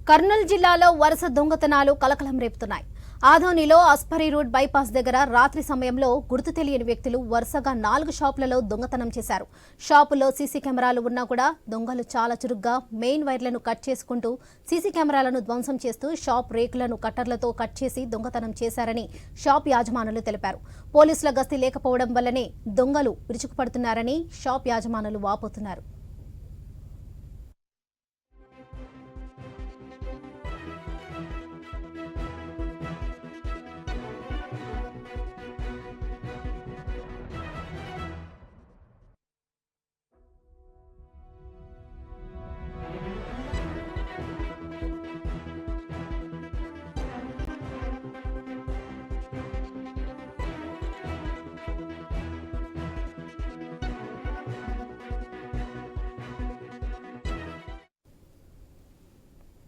కర్నూలు జిల్లాలో వరుస దొంగతనాలు కలకలం రేపుతున్నాయి. ఆదోనిలో అస్పరి రోడ్ బైపాస్ దగ్గర రాత్రి సమయంలో గుర్తు తెలియని వ్యక్తులు వరుసగా 4 షాపులలో దొంగతనం చేశారు. షాపుల్లో సీసీ కెమెరాలు ఉన్నా కూడా దొంగలు చాలా చురుగ్గా మెయిన్ వైర్లను కట్ చేసుకుంటూ సీసీ కెమెరాలను ధ్వంసం చేస్తూ షాప్ రేకులను కట్టర్లతో కట్ చేసి దొంగతనం చేశారని షాప్ యాజమానులు తెలిపారు. పోలీసుల గస్తీ లేకపోవడం వల్లనే దొంగలు విరుచుకుపడుతున్నారని షాప్ యాజమానులు వాపోతున్నారు.